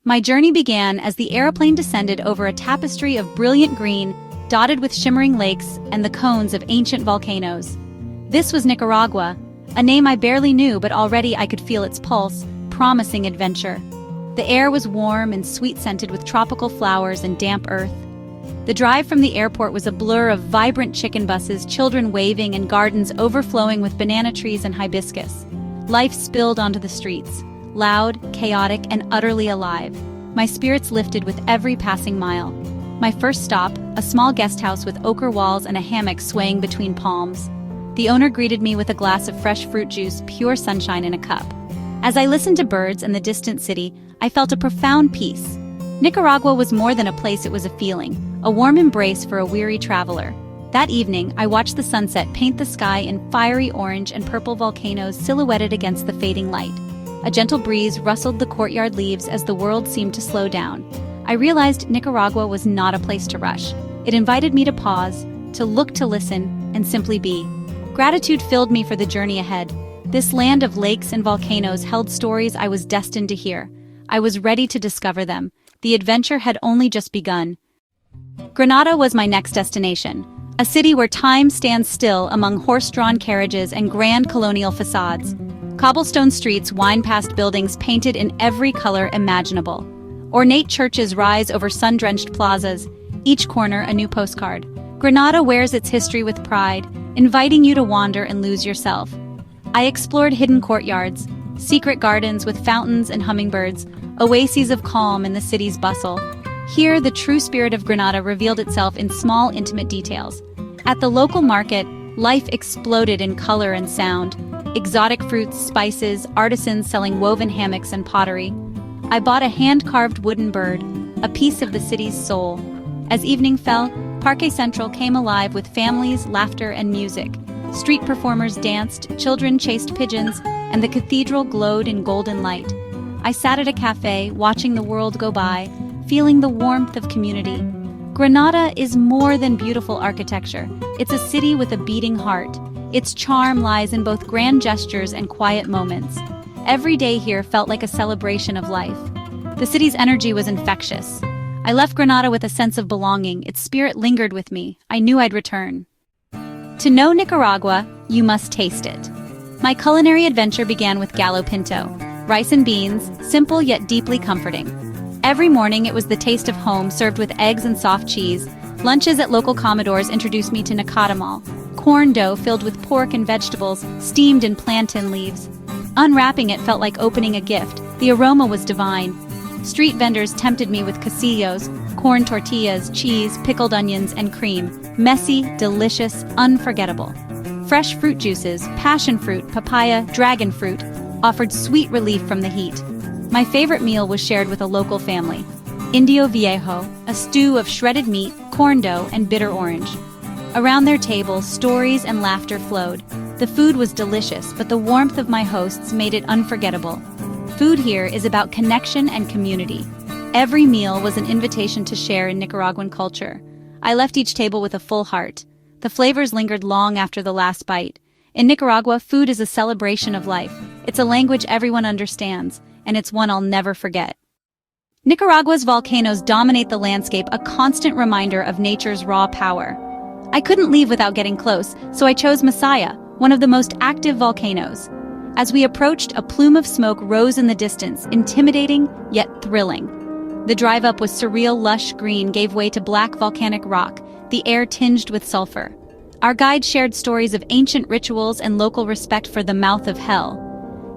My journey began as the airplane descended over a tapestry of brilliant green, dotted with shimmering lakes and the cones of ancient volcanoes. This was Nicaragua, a name I barely knew, but already I could feel its pulse, promising adventure. The air was warm and sweet-scented with tropical flowers and damp earth. The drive from the airport was a blur of vibrant chicken buses, children waving, and gardens overflowing with banana trees and hibiscus. Life spilled onto the streets, loud, chaotic, and utterly alive. My spirits lifted with every passing mile. My first stop, a small guest house with ochre walls and a hammock swaying between palms. The owner greeted me with a glass of fresh fruit juice, pure sunshine in a cup. As I listened to birds and the distant city, I felt a profound peace. Nicaragua was more than a place, it was a feeling, a warm embrace for a weary traveler. That evening, I watched the sunset paint the sky in fiery orange and purple volcanoes silhouetted against the fading light. A gentle breeze rustled the courtyard leaves as the world seemed to slow down. I realized Nicaragua was not a place to rush. It invited me to pause, to look, to listen, and simply be. Gratitude filled me for the journey ahead. This land of lakes and volcanoes held stories I was destined to hear. I was ready to discover them. The adventure had only just begun. Granada was my next destination, a city where time stands still among horse-drawn carriages and grand colonial facades. Cobblestone streets wind past buildings painted in every color imaginable. Ornate churches rise over sun-drenched plazas, each corner a new postcard. Granada wears its history with pride, inviting you to wander and lose yourself. I explored hidden courtyards, secret gardens with fountains and hummingbirds, oases of calm in the city's bustle. Here, the true spirit of Granada revealed itself in small, intimate details. At the local market, life exploded in color and sound. Exotic fruits, spices, artisans selling woven hammocks and pottery. I bought a hand-carved wooden bird, a piece of the city's soul. As evening fell, Parque Central came alive with families, laughter, and music. Street performers danced, children chased pigeons, and the cathedral glowed in golden light. I sat at a cafe, watching the world go by, feeling the warmth of community. Granada is more than beautiful architecture. It's a city with a beating heart. Its charm lies in both grand gestures and quiet moments. Every day here felt like a celebration of life. The city's energy was infectious. I left Granada with a sense of belonging. Its spirit lingered with me. I knew I'd return. To know Nicaragua, you must taste it. My culinary adventure began with gallo pinto, rice and beans, simple yet deeply comforting. Every morning it was the taste of home served with eggs and soft cheese. Lunches at local Commodores introduced me to nacatamal, corn dough filled with pork and vegetables, steamed in plantain leaves. Unwrapping it felt like opening a gift. The aroma was divine. Street vendors tempted me with quesillos, corn tortillas, cheese, pickled onions, and cream. Messy, delicious, unforgettable. Fresh fruit juices, passion fruit, papaya, dragon fruit, offered sweet relief from the heat. My favorite meal was shared with a local family. Indio Viejo, a stew of shredded meat, corn dough, and bitter orange. Around their table, stories and laughter flowed. The food was delicious, but the warmth of my hosts made it unforgettable. Food here is about connection and community. Every meal was an invitation to share in Nicaraguan culture. I left each table with a full heart. The flavors lingered long after the last bite. In Nicaragua, food is a celebration of life. It's a language everyone understands, and it's one I'll never forget. Nicaragua's volcanoes dominate the landscape, a constant reminder of nature's raw power. I couldn't leave without getting close, so I chose Masaya, one of the most active volcanoes. As we approached, a plume of smoke rose in the distance, intimidating yet thrilling. The drive up was surreal, lush green gave way to black volcanic rock, the air tinged with sulfur. Our guide shared stories of ancient rituals and local respect for the mouth of hell.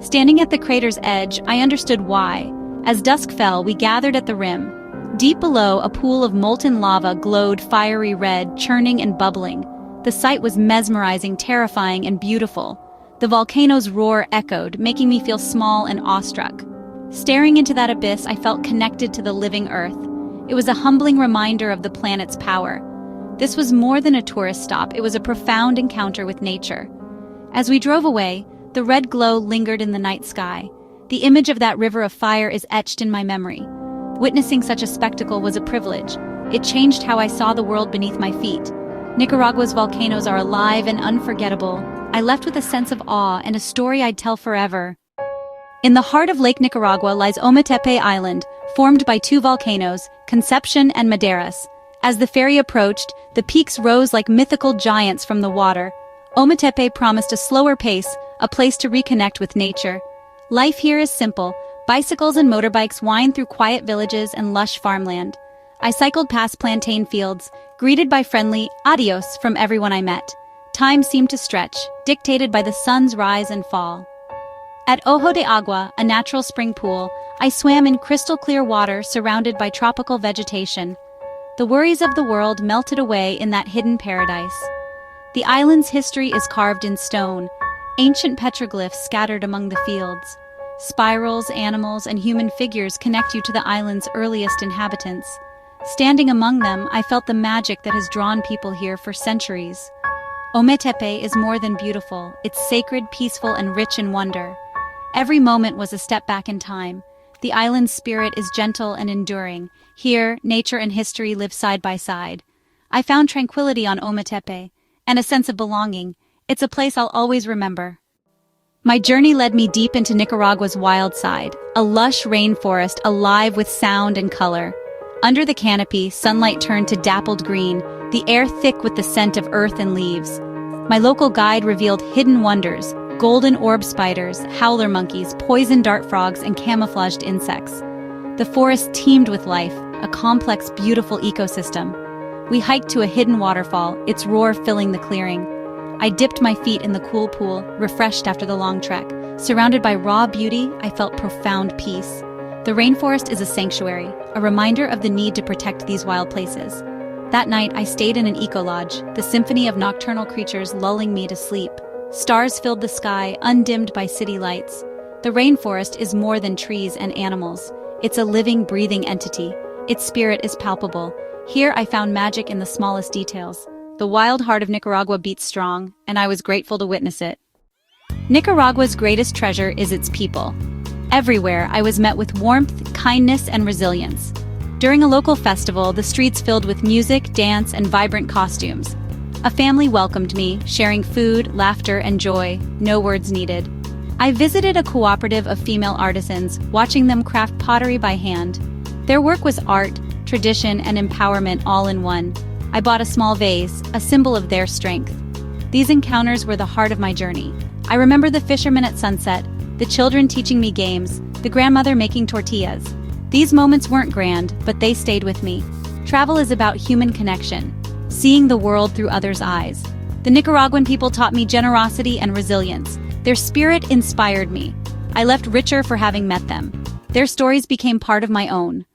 Standing at the crater's edge, I understood why. As dusk fell, we gathered at the rim. Deep below, a pool of molten lava glowed fiery red, churning and bubbling. The sight was mesmerizing, terrifying, and beautiful. The volcano's roar echoed, making me feel small and awestruck. Staring into that abyss, I felt connected to the living earth. It was a humbling reminder of the planet's power. This was more than a tourist stop, it was a profound encounter with nature. As we drove away, the red glow lingered in the night sky. The image of that river of fire is etched in my memory. Witnessing such a spectacle was a privilege. It changed how I saw the world beneath my feet. Nicaragua's volcanoes are alive and unforgettable. I left with a sense of awe and a story I'd tell forever. In the heart of Lake Nicaragua lies Ometepe Island, formed by two volcanoes, Concepcion and Madeiras. As the ferry approached, the peaks rose like mythical giants from the water. Ometepe promised a slower pace, a place to reconnect with nature. Life here is simple. Bicycles and motorbikes wind through quiet villages and lush farmland. I cycled past plantain fields, greeted by friendly adios from everyone I met. Time seemed to stretch, dictated by the sun's rise and fall. At Ojo de Agua, a natural spring pool, I swam in crystal-clear water surrounded by tropical vegetation. The worries of the world melted away in that hidden paradise. The island's history is carved in stone, ancient petroglyphs scattered among the fields. Spirals, animals, and human figures connect you to the island's earliest inhabitants. Standing among them, I felt the magic that has drawn people here for centuries. Ometepe is more than beautiful, it's sacred, peaceful, and rich in wonder. Every moment was a step back in time. The island's spirit is gentle and enduring. Here, nature and history live side by side. I found tranquility on Ometepe, and a sense of belonging. It's a place I'll always remember. My journey led me deep into Nicaragua's wild side, a lush rainforest alive with sound and color. Under the canopy, sunlight turned to dappled green, the air thick with the scent of earth and leaves. My local guide revealed hidden wonders: golden orb spiders, howler monkeys, poison dart frogs, and camouflaged insects. The forest teemed with life, a complex, beautiful ecosystem. We hiked to a hidden waterfall, its roar filling the clearing. I dipped my feet in the cool pool, refreshed after the long trek. Surrounded by raw beauty, I felt profound peace. The rainforest is a sanctuary, a reminder of the need to protect these wild places. That night, I stayed in an eco-lodge, the symphony of nocturnal creatures lulling me to sleep. Stars filled the sky, undimmed by city lights. The rainforest is more than trees and animals. It's a living, breathing entity. Its spirit is palpable. Here I found magic in the smallest details. The wild heart of Nicaragua beats strong, and I was grateful to witness it. Nicaragua's greatest treasure is its people. Everywhere, I was met with warmth, kindness, and resilience. During a local festival, the streets filled with music, dance, and vibrant costumes. A family welcomed me, sharing food, laughter, and joy, no words needed. I visited a cooperative of female artisans, watching them craft pottery by hand. Their work was art, tradition, and empowerment all in one. I bought a small vase, a symbol of their strength. These encounters were the heart of my journey. I remember the fishermen at sunset, the children teaching me games, the grandmother making tortillas. These moments weren't grand, but they stayed with me. Travel is about human connection, seeing the world through others' eyes. The Nicaraguan people taught me generosity and resilience. Their spirit inspired me. I left richer for having met them. Their stories became part of my own.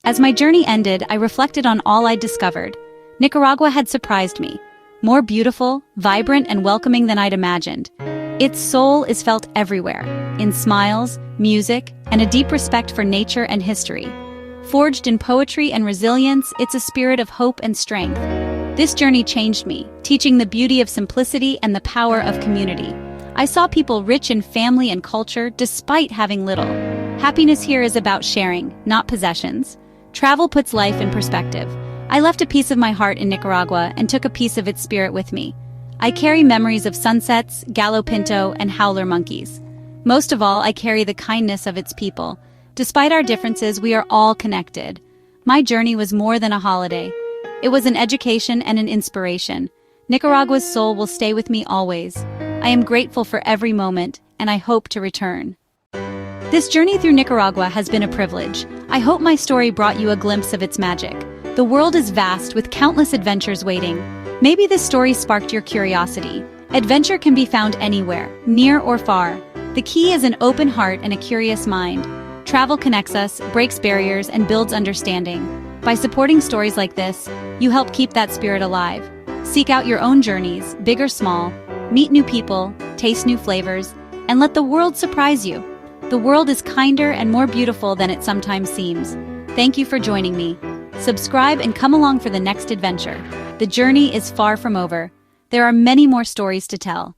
As my journey ended, I reflected on all I'd discovered. Nicaragua had surprised me. More beautiful, vibrant, and welcoming than I'd imagined. Its soul is felt everywhere, in smiles, music, and a deep respect for nature and history. Forged in poetry and resilience, it's a spirit of hope and strength. This journey changed me, teaching the beauty of simplicity and the power of community. I saw people rich in family and culture despite having little. Happiness here is about sharing, not possessions. Travel puts life in perspective. I left a piece of my heart in Nicaragua and took a piece of its spirit with me. I carry memories of sunsets, gallo pinto, and howler monkeys. Most of all, I carry the kindness of its people. Despite our differences, we are all connected. My journey was more than a holiday. It was an education and an inspiration. Nicaragua's soul will stay with me always. I am grateful for every moment, and I hope to return. This journey through Nicaragua has been a privilege. I hope my story brought you a glimpse of its magic. The world is vast, with countless adventures waiting. Maybe this story sparked your curiosity. Adventure can be found anywhere, near or far. The key is an open heart and a curious mind. Travel connects us, breaks barriers, and builds understanding. By supporting stories like this, you help keep that spirit alive. Seek out your own journeys, big or small. Meet new people, taste new flavors, and let the world surprise you. The world is kinder and more beautiful than it sometimes seems. Thank you for joining me. Subscribe and come along for the next adventure. The journey is far from over. There are many more stories to tell.